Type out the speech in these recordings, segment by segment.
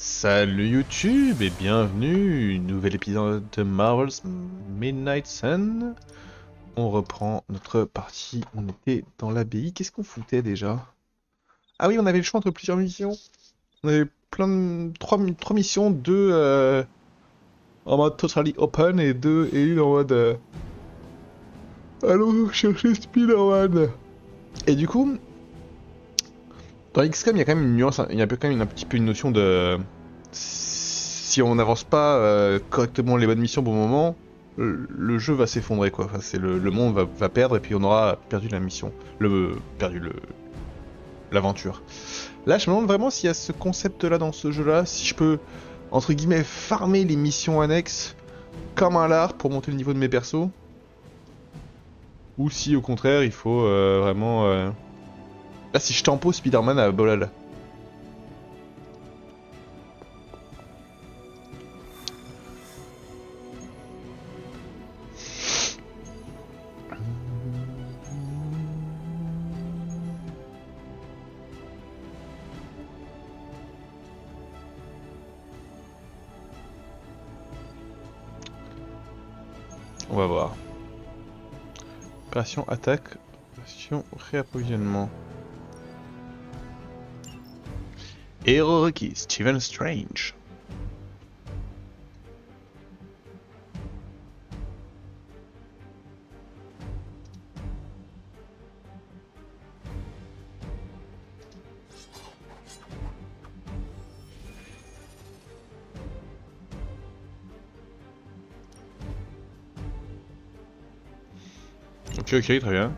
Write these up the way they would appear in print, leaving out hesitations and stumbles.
Salut YouTube et bienvenue, nouvel épisode de Marvel's Midnight Sun. On reprend notre partie, on était dans l'abbaye, qu'est-ce qu'on foutait déjà? Ah oui, on avait le choix entre plusieurs missions. On avait trois missions, deux en mode totally open et une en mode allons chercher Spider-Man. Et du coup, dans XCOM, il y a quand même une nuance, il y a quand même un petit peu une notion de... Si on n'avance pas correctement les bonnes missions au bon moment, le jeu va s'effondrer quoi. Enfin, c'est le monde va perdre et puis on aura perdu la mission. Perdu l'aventure. Là, je me demande vraiment s'il y a ce concept-là dans ce jeu-là, si je peux, entre guillemets, farmer les missions annexes comme un lard pour monter le niveau de mes persos. Ou si au contraire, il faut vraiment... Là, si je tempo Spider-Man à Bolal. On va voir. Opération attaque, opération réapprovisionnement. Héros requis, Stephen Strange. Ok, très bien.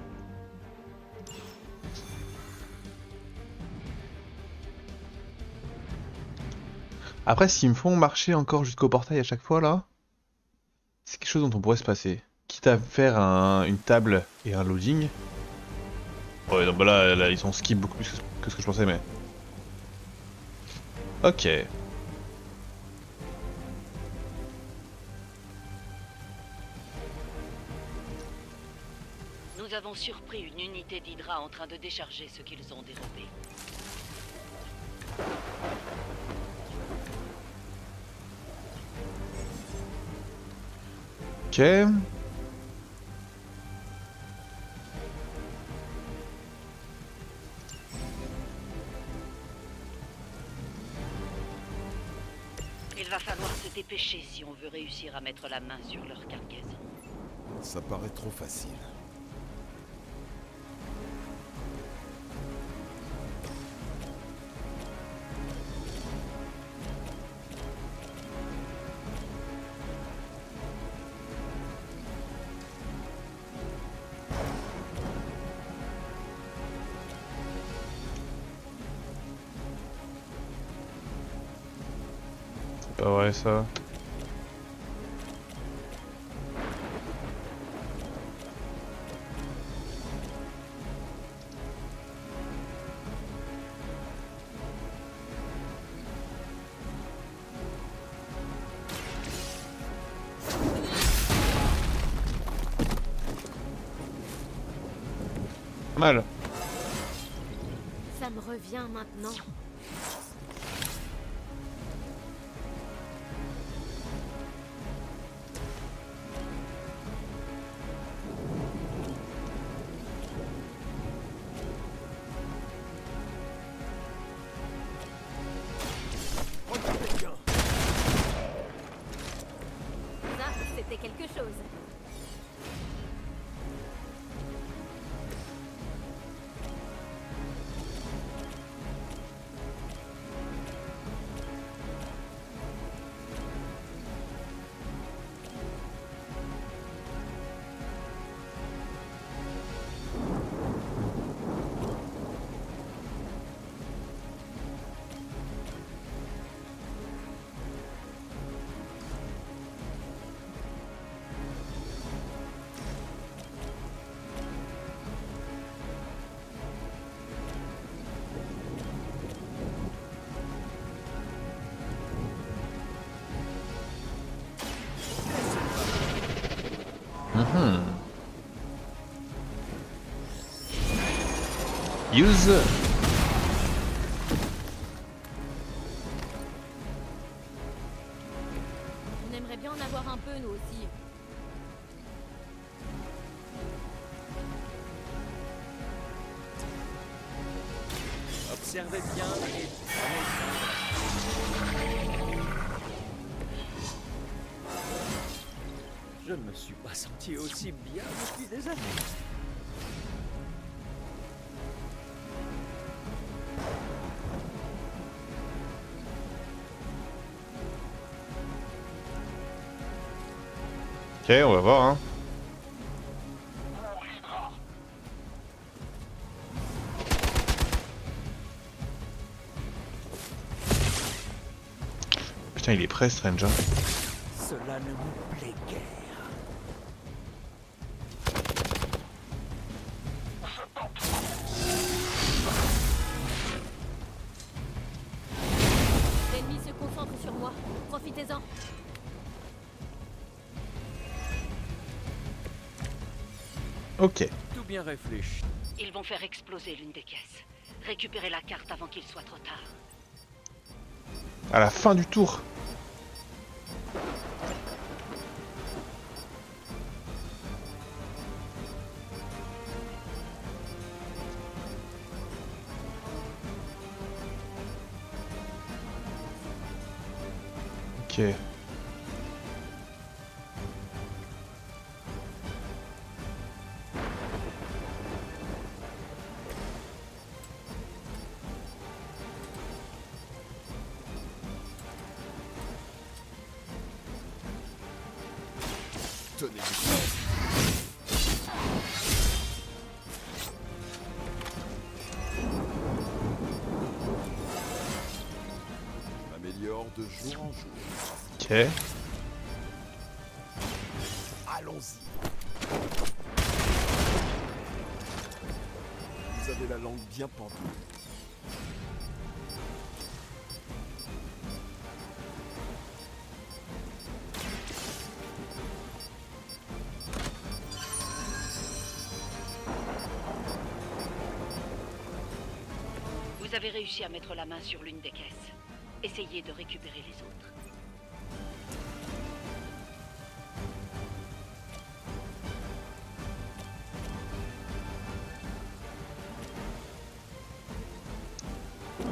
Après, s'ils me font marcher encore jusqu'au portail à chaque fois, là, c'est quelque chose dont on pourrait se passer. Quitte à faire une table et un loading. Ouais, donc bah là, ils sont skip beaucoup plus que ce que je pensais, mais... Ok. Nous avons surpris une unité d'Hydra en train de décharger ce qu'ils ont dérobé. Ok. Il va falloir se dépêcher si on veut réussir à mettre la main sur leur cargaison. Ça paraît trop facile. C'est pas vrai, ça. Mal. Ça me revient maintenant. Ça, c'était quelque chose. Use. bien en avoir un peu, nous aussi. Observez bien et je ne me suis pas senti aussi bien depuis des années. Ok, on va voir, hein. Putain, il est prêt, Strange. Hein. Cela ne me plaît guère. L'ennemi se concentre sur moi. Profitez-en. Ok. Tout bien réfléchi. Ils vont faire exploser l'une des caisses. Récupérez la carte avant qu'il soit trop tard. À la fin du tour. Ok. Tenez du améliore de jour en jour. Ok. Allons-y. Vous avez la langue bien pendue. Vous avez réussi à mettre la main sur l'une des caisses. Essayez de récupérer les autres.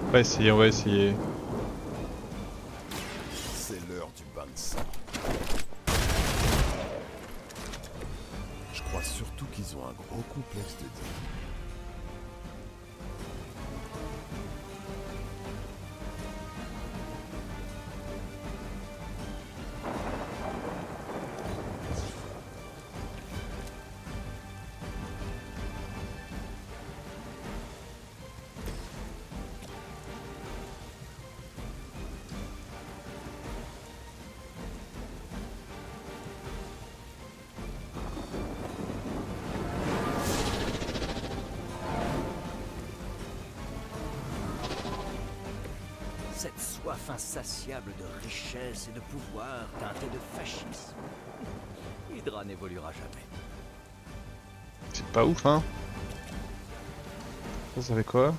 On va essayer, on va essayer. C'est l'heure du bain de sang. Je crois surtout qu'ils ont un gros complexe de Dieu. Cette soif insatiable de richesse et de pouvoir teintée de fascisme. Hydra n'évoluera jamais. C'est pas ouf, hein. Ça fait quoi?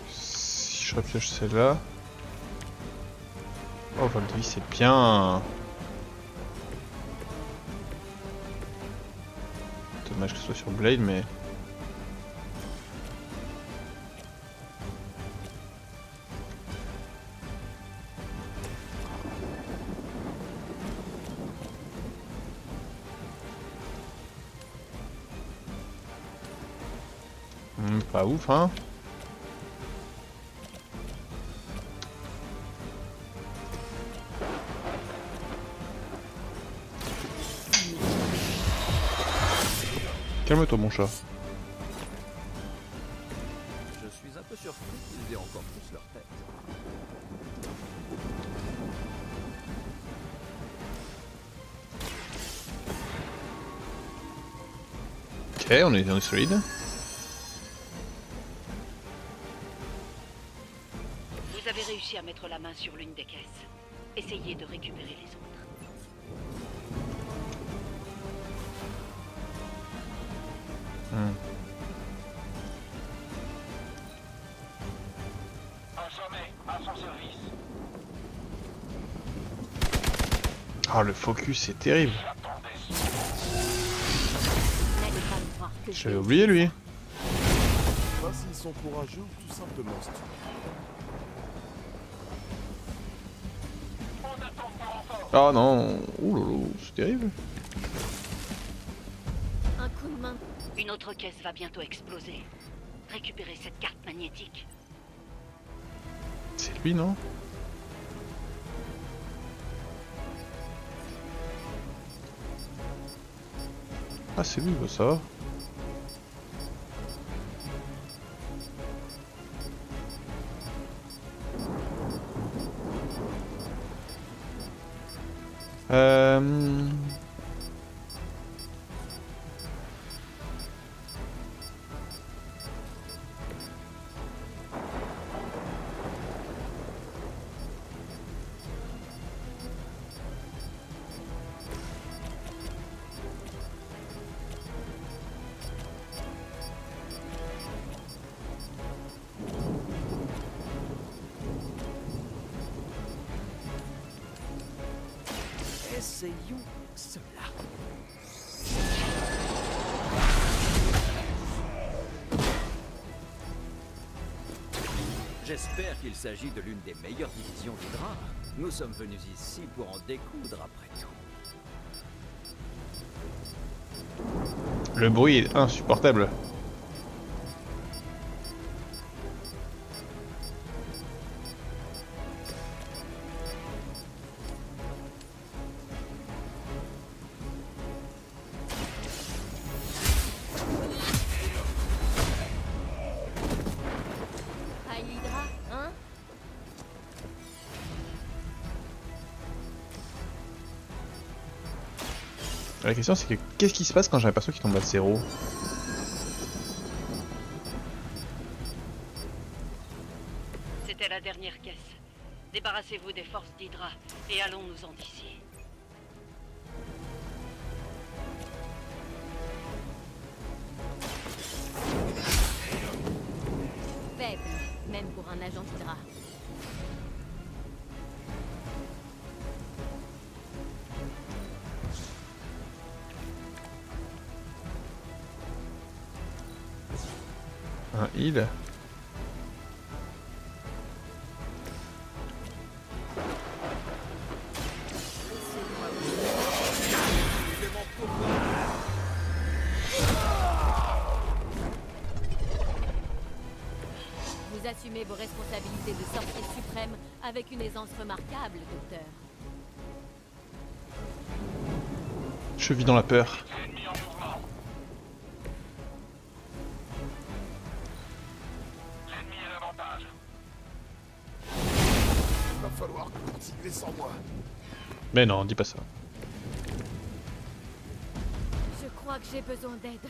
Si je repioche celle-là. Oh, vol de vie, c'est bien. Dommage que ce soit sur Blade, mais... pas ouf, hein. Calme-toi, mon chat. Je suis un peu surpris qu'ils aient encore tous leur tête. Ok, on est solide. Vous avez réussi à mettre la main sur l'une des caisses. Essayez de récupérer les autres. Ah, le focus, c'est terrible. N'allez pas me croire que J'avais oublié lui. Pas s'ils sont courageux ou tout simplement stupides. Ah non. Ouh là là, c'est terrible. Un coup de main. Une autre caisse va bientôt exploser. Récupérez cette carte magnétique. C'est lui, non? Ah, c'est lui, bah, ça va. Euh... Essayons cela. J'espère qu'il s'agit de l'une des meilleures divisions d'Hydra. Nous sommes venus ici pour en découdre après tout. Le bruit est insupportable. À l'Hydra, hein? La question c'est que qu'est-ce qui se passe quand j'ai un perso qui tombe à 0? C'était la dernière caisse. Débarrassez-vous des forces d'Hydra et allons-nous-en d'ici. Faible, même pour un agent d'Hydra. Un heal. Vous assumez vos responsabilités de sorcier suprême avec une aisance remarquable, docteur. Je vis dans la peur. Il va falloir continuer sans moi. Mais non, dis pas ça. Je crois que j'ai besoin d'aide.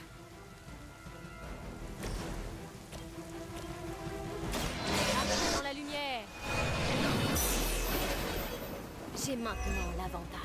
Après dans la lumière. J'ai maintenant l'avantage.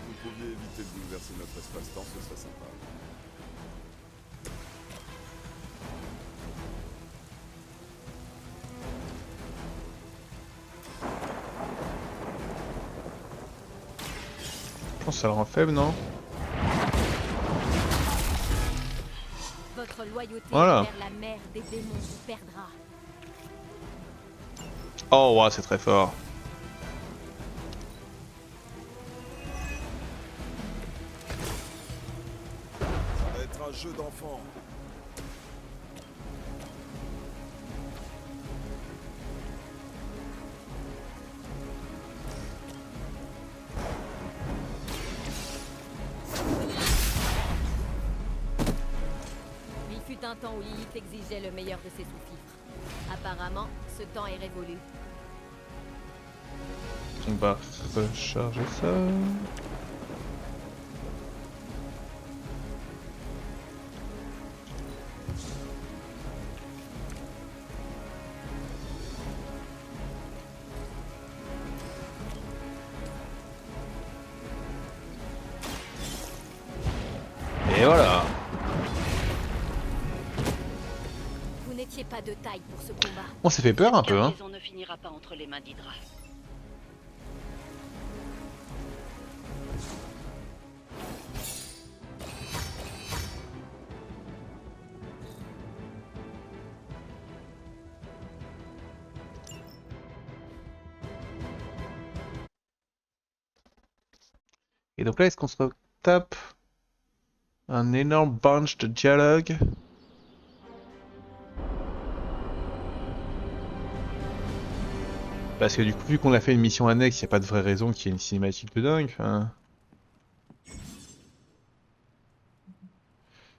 Vous pouviez éviter de bouleverser notre espace-temps, ce serait sympa. Je pense que ça le rend faible, non? Votre loyauté Voilà. envers la mère des démons vous perdra. Oh, ouais, c'est très fort. Ça va être un jeu d'enfant. Il fut un temps où Lilith exigeait le meilleur de ses sous-fifres. Apparemment, ce temps est révolu. On va recharger ça. Et voilà. Vous n'étiez pas de taille pour ce combat. On s'est fait peur un peu, hein. Cargaison ne finira pas entre les mains d'Hydra. Et donc là, est-ce qu'on se tape un énorme bunch de dialogue? Parce que du coup, vu qu'on a fait une mission annexe, il n'y a pas de vraie raison qu'il y ait une cinématique de dingue. Enfin...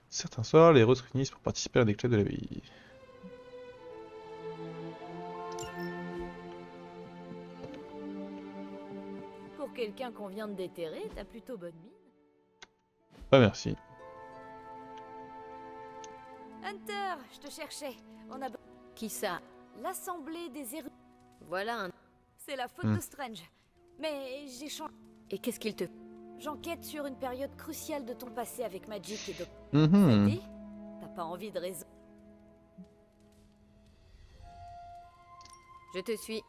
Certains soirs, les héros se réunissent pour participer à un éclat de la vie. Pour quelqu'un qu'on vient de déterrer, t'as plutôt bonne mine. Pas merci. Hunter, je te cherchais. On a... Qui ça? L'assemblée des érudits. Voilà un... C'est la faute de Strange. Mais j'ai changé. Et qu'est-ce qu'il te... J'enquête sur une période cruciale de ton passé avec Magic et Doc. Ça te dit? T'as pas envie de résoudre? Je te suis.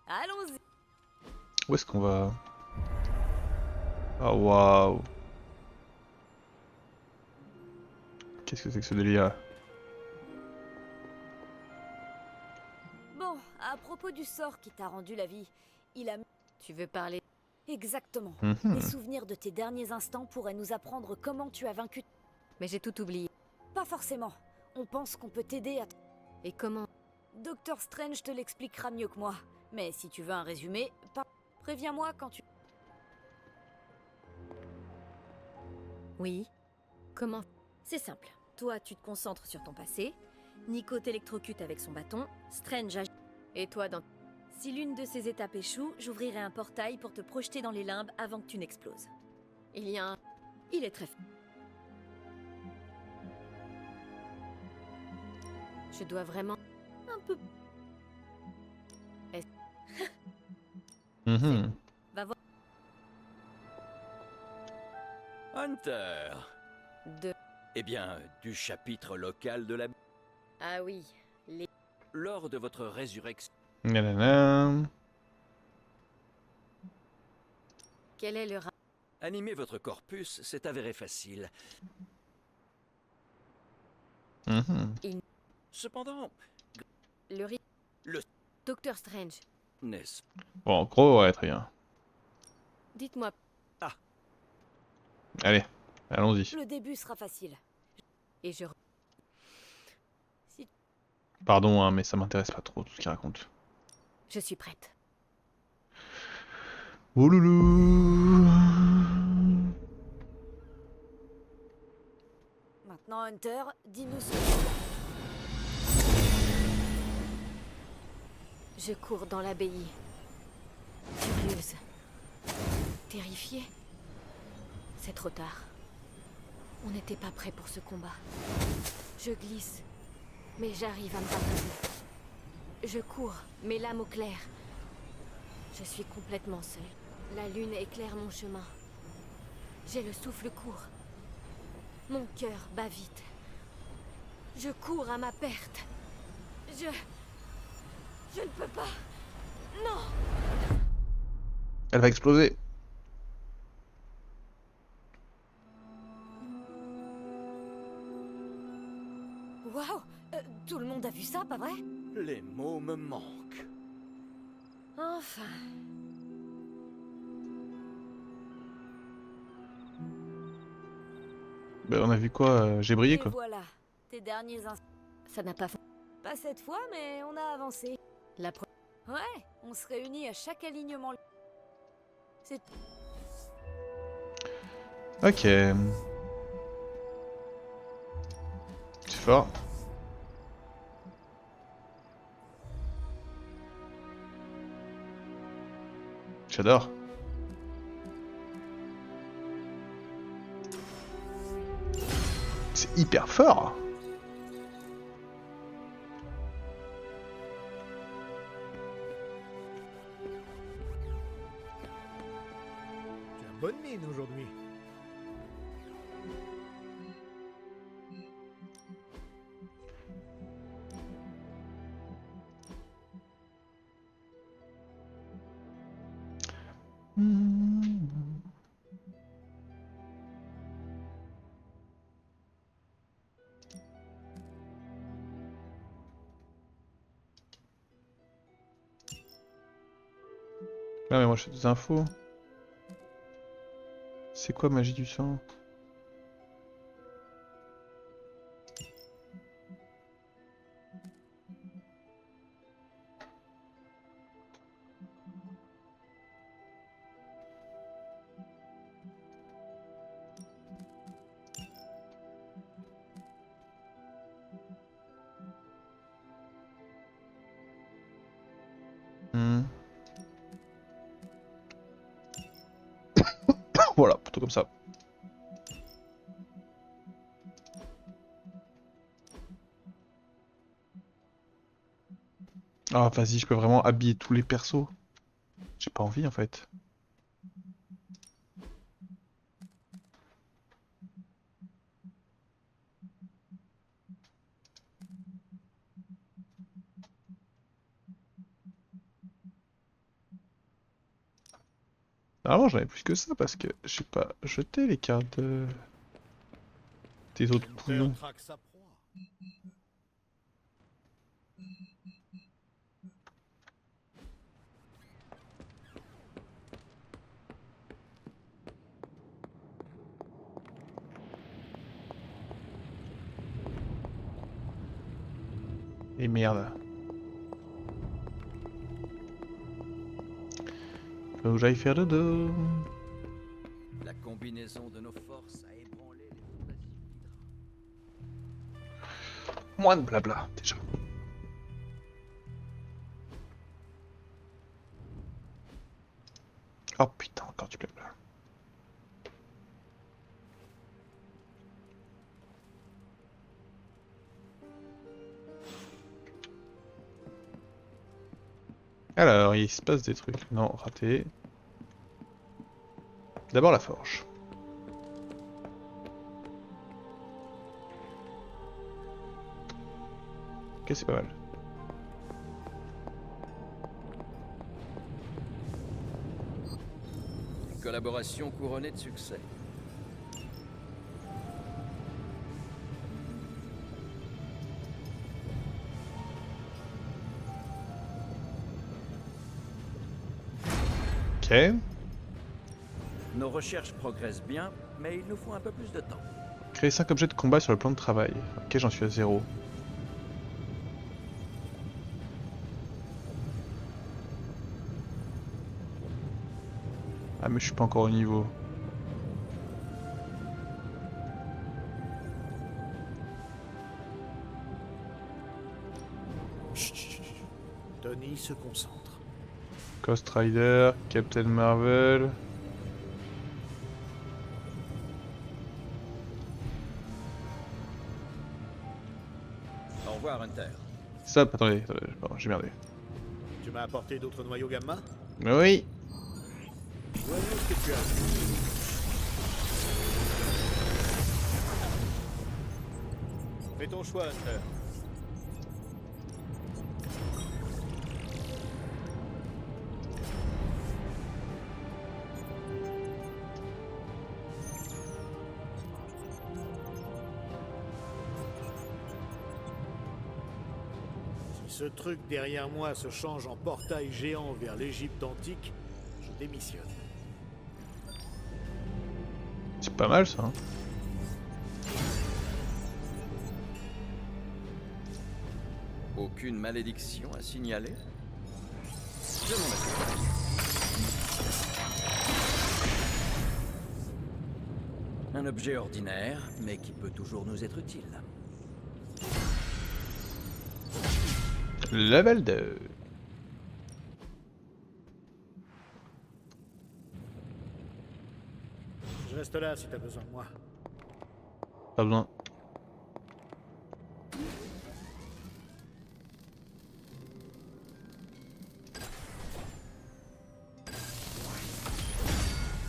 Allons-y. Où est-ce qu'on va? Oh waouh. Qu'est-ce que c'est que ce délire? Bon, à propos du sort qui t'a rendu la vie, il a... Tu veux parler? Exactement. Les souvenirs de tes derniers instants pourraient nous apprendre comment tu as vaincu... Mais j'ai tout oublié. Pas forcément. On pense qu'on peut t'aider à... Et comment? Docteur Strange te l'expliquera mieux que moi. Mais si tu veux un résumé, préviens-moi quand tu... Oui. Comment? C'est simple. Toi, tu te concentres sur ton passé. Nico t'électrocute avec son bâton. Strange agit... Et toi, dans... Si l'une de ces étapes échoue, j'ouvrirai un portail pour te projeter dans les limbes avant que tu n'exploses. Il y a un... Il est très... Je dois vraiment... Un peu... Va voir... Hunter. De... Eh bien, du chapitre local de la... Ah oui, les... Lors de votre résurrection... Nanana. Quel est le... Animer votre corpus s'est avéré facile. Cependant, Le... Docteur Strange, n'est-ce Bon, en gros, ouais, très bien. dites-moi... Allez, allons-y. Le début sera facile. Et je... Pardon, hein, mais ça m'intéresse pas trop tout ce qu'il raconte. Je suis prête. Ouloulou. Maintenant, Hunter, dis-nous ce... Je cours dans l'abbaye. Furieuse. Terrifiée. C'est trop tard. On n'était pas prêt pour ce combat. Je glisse, mais j'arrive à me rattraper. Je cours, mes lames au clair. Je suis complètement seule. La lune éclaire mon chemin. J'ai le souffle court. Mon cœur bat vite. Je cours à ma perte. Je ne peux pas. Non. Elle va exploser. Waouh, tout le monde a vu ça, pas vrai? Les mots me manquent. Enfin. Ben, on a vu quoi? J'ai brillé Et quoi. voilà, tes derniers instants. Ça n'a pas fait. Pas cette fois, mais on a avancé. La première. Ouais, on se réunit à chaque alignement. C'est... Ok. C'est fort. J'adore. C'est hyper fort. Tu as bonne mine aujourd'hui. Ah mais moi je fais des infos. C'est quoi magie du sang? Hmm. Voilà, plutôt comme ça. Ah vas-y, je peux vraiment habiller tous les persos. J'ai pas envie en fait. Normalement j'en ai plus que ça parce que j'ai pas jeté les cartes des autres pouillons. traque sa proie. Et merde. Faut que j'aille faire dodo. La combinaison de nos forces a ébranlé les fondations d'Hydra. Moins de blabla déjà. Oh putain, encore du blabla. Alors, il se passe des trucs. Non, raté. D'abord la forge. Ok, c'est pas mal. Collaboration couronnée de succès. Ok. Nos recherches progressent bien, mais il nous faut un peu plus de temps. Créer 5 objets de combat sur le plan de travail. Ok, j'en suis à 0. Ah mais je suis pas encore au niveau. Tony se concentre. Ghost Rider, Captain Marvel. Au revoir, Hunter. Stop, attendez, pardon, j'ai merdé. Tu m'as apporté d'autres noyaux gamma? Oui. Voyons ce que tu as. Fais ton choix, Hunter. Si ce truc derrière moi se change en portail géant vers l'Égypte antique, je démissionne. C'est pas mal ça. Hein. Aucune malédiction à signaler? Je m'en occupe. Un objet ordinaire, mais qui peut toujours nous être utile. Level 2. Je reste là si t'as besoin de moi. Pas besoin.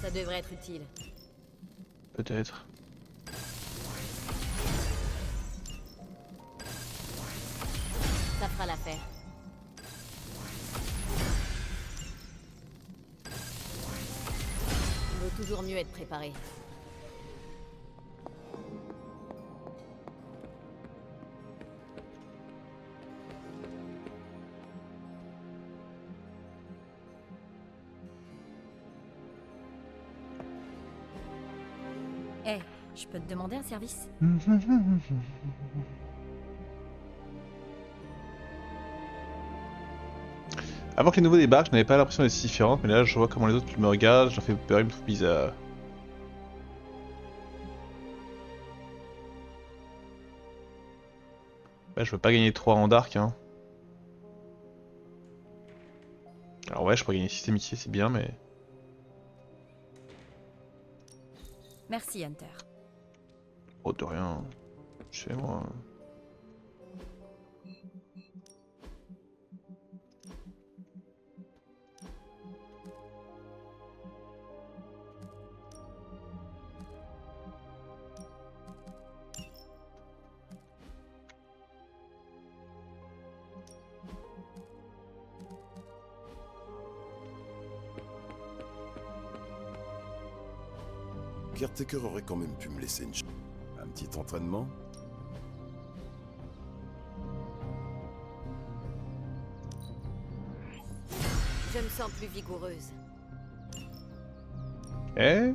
Ça devrait être utile. Peut-être. Ça fera l'affaire. toujours mieux être préparé. Eh, je peux te demander un service? Avant que les nouveaux débarquent, je n'avais pas l'impression d'être si différente, mais là je vois comment les autres me regardent, j'en fais peur, ils me trouvent bizarre. Bah, je veux pas gagner 3 en dark, hein. Alors ouais, je pourrais gagner 6 amitiés, c'est bien, mais... Merci, Hunter. Oh, de rien. Chez moi. Caretaker aurait quand même pu me laisser une un petit entraînement. Je me sens plus vigoureuse. Eh?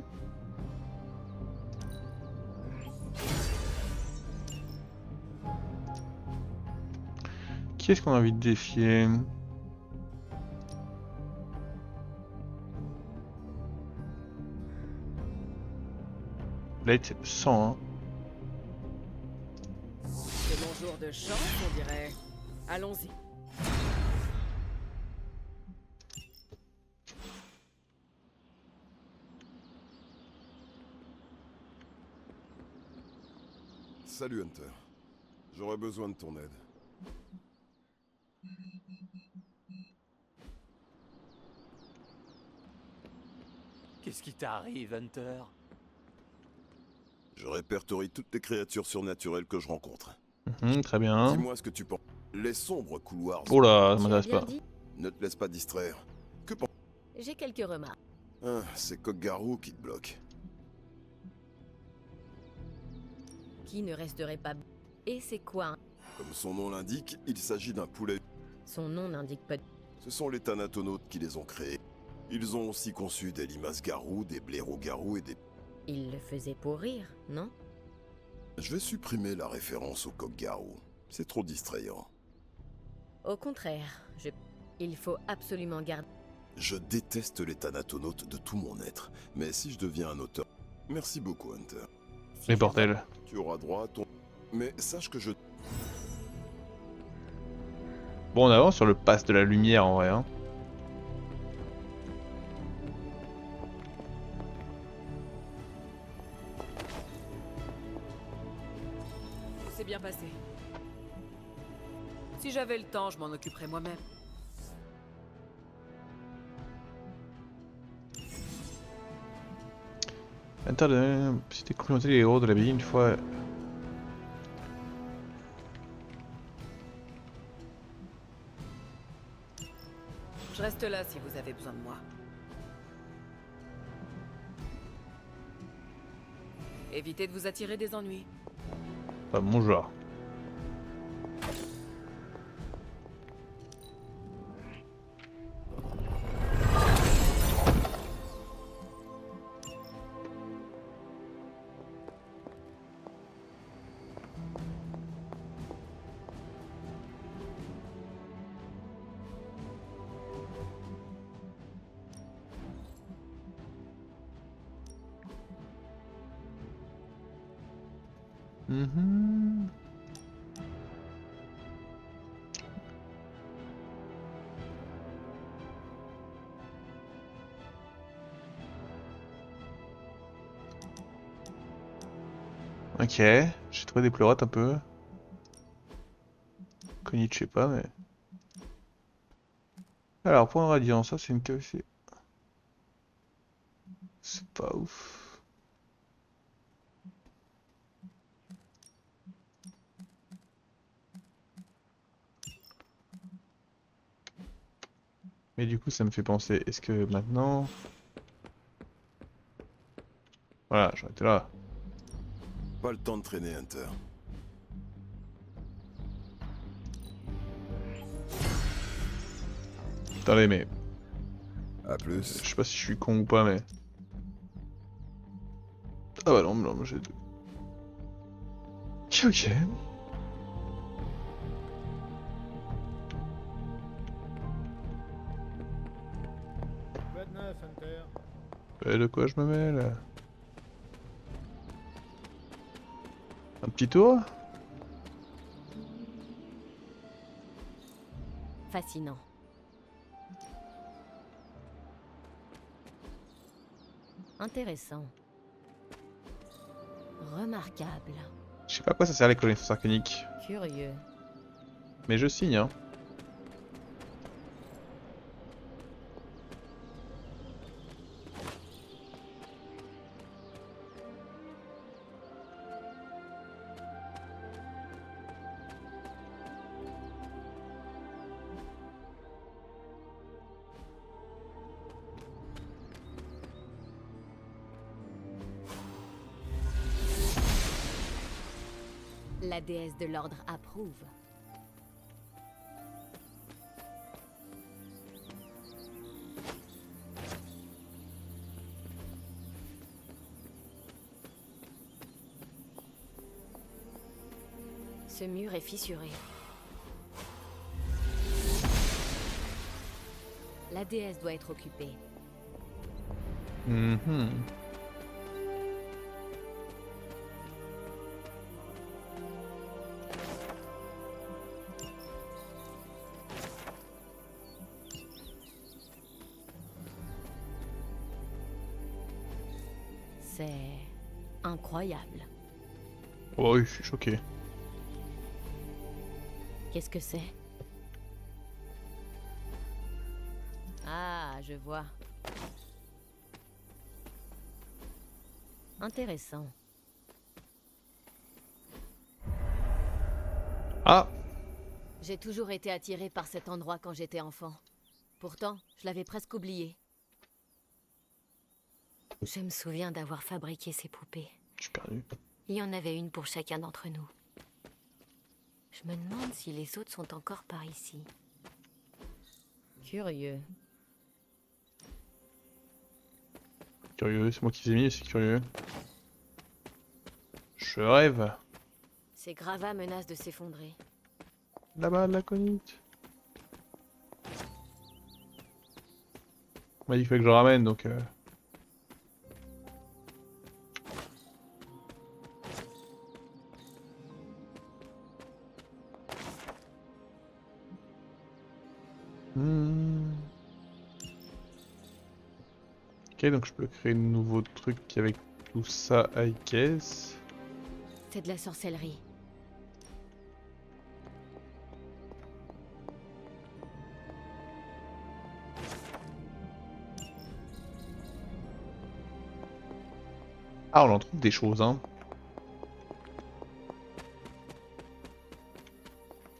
Qui est-ce qu'on a envie de défier? Là, c'est 100, hein. C'est mon jour de chance, on dirait. Allons-y. Salut Hunter. J'aurais besoin de ton aide. Qu'est-ce qui t'arrive, Hunter? Je répertorie toutes les créatures surnaturelles que je rencontre. Très bien. Dis-moi ce que tu penses. Les sombres couloirs. Oh là, ça Tu as m'intéresse bien pas. dit. Ne te laisse pas distraire. Que penses J'ai quelques remarques. Ah, c'est Kokgarou qui te bloque. Qui ne resterait pas... Et c'est quoi hein? Comme son nom l'indique, il s'agit d'un poulet. Son nom n'indique pas... Ce sont les Thanatonautes qui les ont créés. Ils ont aussi conçu des limaces-garous, des blaireaux-garous et des... Il le faisait pour rire, non? Je vais supprimer la référence au Kokgarou. C'est trop distrayant. Au contraire, il faut absolument garder... Je déteste les Thanatonautes de tout mon être, mais si je deviens un auteur... Merci beaucoup, Hunter. Mais bordel. Tu auras droit à ton... Mais sache que je... Bon, on avance sur le pass de la lumière en vrai, hein. C'est bien passé. Si j'avais le temps, je m'en occuperais moi-même. Hunter de... Si t'es complimenté les héros de l'abbaye une fois... Je reste là si vous avez besoin de moi. Évitez de vous attirer des ennuis. Pas mon genre. Ok, j'ai trouvé des pleurotes un peu. Cognite, je sais pas, mais... Alors, point radiant, ça c'est une cavité. C'est pas ouf. Mais du coup, ça me fait penser, est-ce que maintenant... Voilà, j'en étais là. Pas le temps de traîner, Hunter. Attendez, mais À plus. je sais pas si je suis con ou pas, mais. Ah bah non, moi j'ai deux. Ok, ok. Quoi de neuf, Hunter? Et de quoi je me mêle? Un petit tour? Fascinant. Intéressant. Remarquable. Je sais pas à quoi ça sert les connaissances arcaniques, Curieux. mais je signe, hein. La déesse de l'ordre approuve. Ce mur est fissuré. La déesse doit être occupée. Mhm. C'est incroyable. Oh oui, je suis choqué. Qu'est-ce que c'est? Ah, je vois. Intéressant. Ah! J'ai toujours été attirée par cet endroit quand j'étais enfant. Pourtant, je l'avais presque oublié. Je me souviens d'avoir fabriqué ces poupées. Je suis perdu. Il y en avait une pour chacun d'entre nous. Je me demande si les autres sont encore par ici. Curieux. Curieux, c'est moi qui les ai mis, c'est curieux. Je rêve. Ces gravats menacent de s'effondrer. Là-bas, de la conite. On m'a dit qu'il fallait que je ramène, donc... Hmm. Ok, donc je peux créer de nouveaux trucs avec tout ça, I guess. C'est de la sorcellerie. Ah, on en trouve des choses, hein.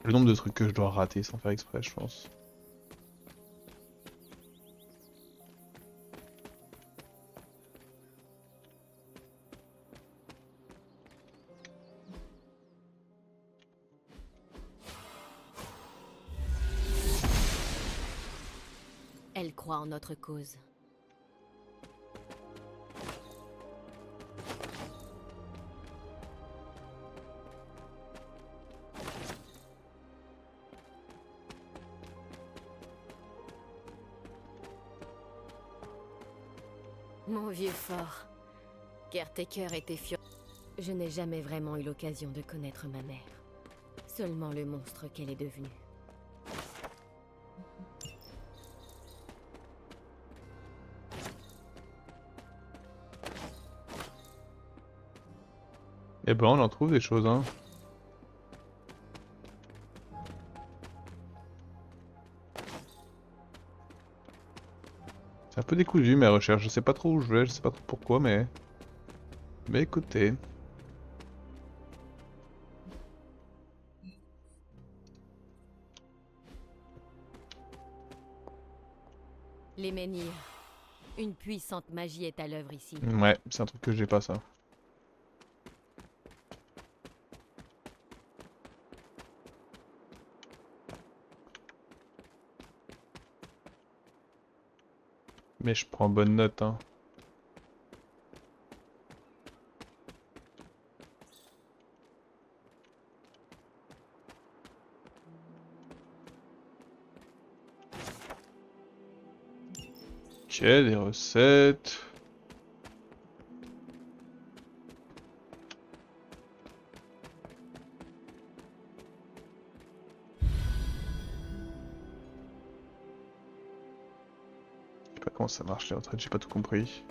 Le nombre de trucs que je dois rater sans faire exprès, je pense. Elle croit en notre cause. Mon vieux fort. Caretaker était fier. Je n'ai jamais vraiment eu l'occasion de connaître ma mère. Seulement le monstre qu'elle est devenue. Eh ben, on en trouve des choses, hein. C'est un peu décousu mes recherches, je sais pas trop où je vais, je sais pas trop pourquoi, mais... Mais écoutez... Les menhirs. Une puissante magie est à l'œuvre ici. Ouais, c'est un truc que j'ai pas ça. Mais je prends bonne note, hein. Ok, des recettes. Je sais pas comment ça marche les retraites, j'ai pas tout compris.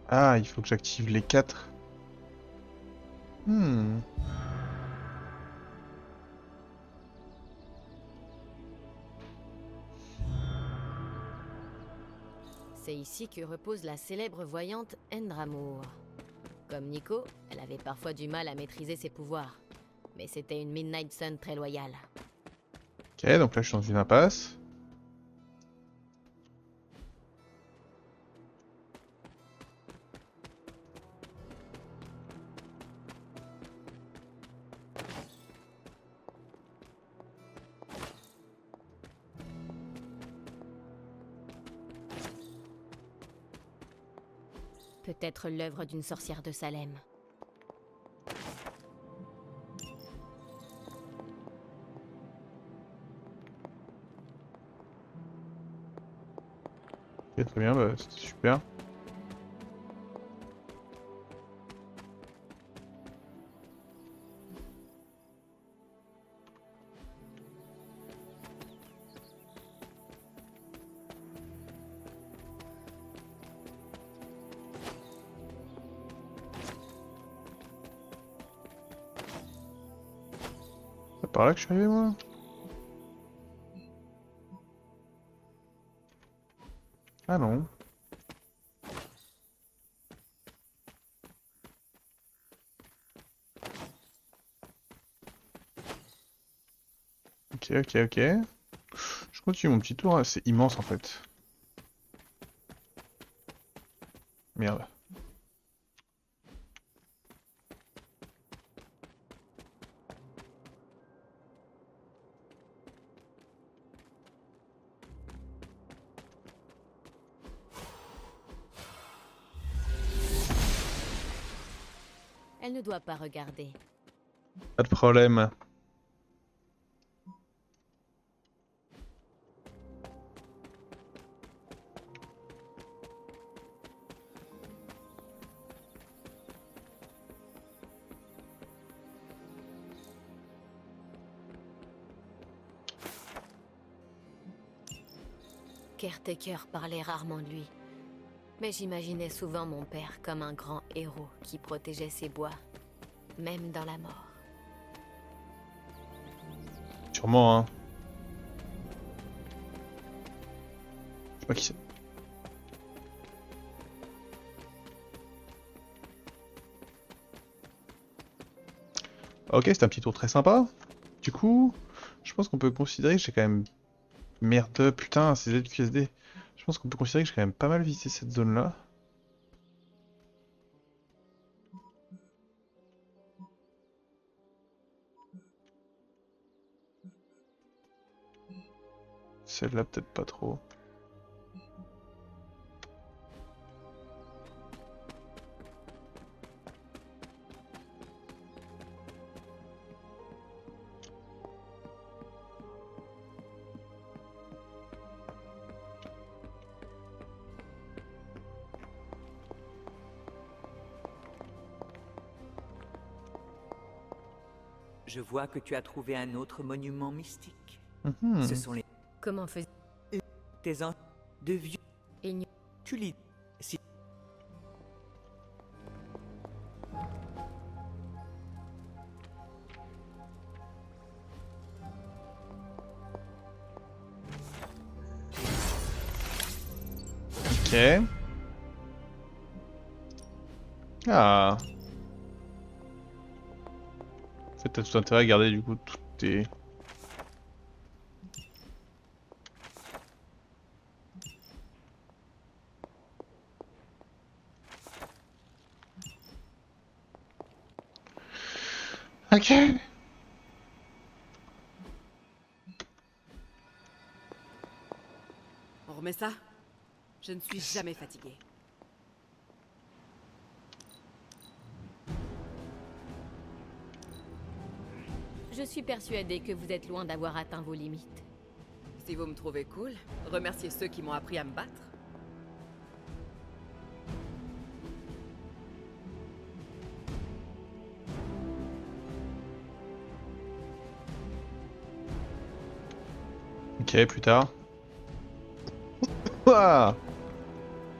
Ah, il faut que j'active les 4. Hmm. C'est ici que repose la célèbre voyante Endramour. Comme Nico, elle avait parfois du mal à maîtriser ses pouvoirs. Mais c'était une Midnight Sun très loyale. Ok, donc là je suis dans une impasse. Peut-être l'œuvre d'une sorcière de Salem. Ok, très bien, bah, c'était super. C'est par là que je suis arrivé moi? Ah non. Ok, ok, ok. Je continue mon petit tour, hein, c'est immense en fait. Merde. Elle ne doit pas regarder. Pas de problème. Caretaker parlait rarement de lui. Mais j'imaginais souvent mon père comme un grand héros qui protégeait ses bois, même dans la mort. Sûrement, hein. Je sais pas qui c'est. Ok, c'est un petit tour très sympa. Du coup, je pense qu'on peut considérer que j'ai quand même... Merde, putain, c'est ZQSD. Je pense qu'on peut considérer que j'ai quand même pas mal visité cette zone-là. Celle-là, peut-être pas trop. Je vois que tu as trouvé un autre monument mystique. Mhm. Ce sont les Comment faisait tes an de vieux. Igno- Tu lis. Si Ok. Ah. En fait, t'as tout intérêt à garder du coup toutes tes... Ok. On remet ça? Je ne suis jamais fatiguée. Je suis persuadée que vous êtes loin d'avoir atteint vos limites. Si vous me trouvez cool, remerciez ceux qui m'ont appris à me battre. Ok, plus tard. Ouah.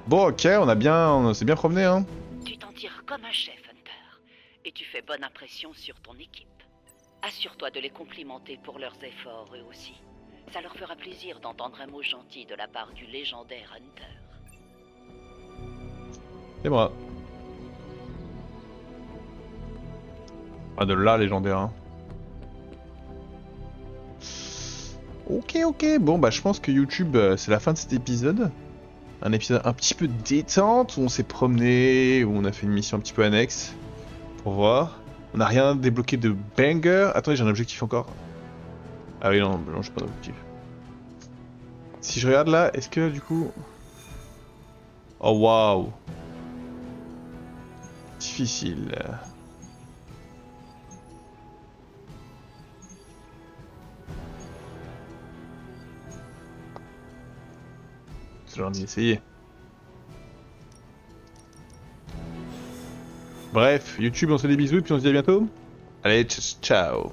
Bon, ok, on s'est bien promené, hein. Tu t'en tires comme un chef, Hunter. Et tu fais bonne impression sur ton équipe. Assure-toi de les complimenter pour leurs efforts, eux aussi. Ça leur fera plaisir d'entendre un mot gentil de la part du légendaire Hunter. C'est moi. Pas de là, légendaire, hein. Ok, bon bah je pense que YouTube c'est la fin de cet épisode. Un épisode un petit peu détente où on s'est promené, où on a fait une mission un petit peu annexe. Pour voir. On n'a rien débloqué de banger. Attendez, j'ai un objectif encore. Ah oui, non, j'ai pas d'objectif. Si je regarde là, est-ce que du coup... Oh waouh. Difficile. C'est gentil d'essayer. Bref, YouTube, on se fait des bisous et puis on se dit à bientôt. Allez, ciao.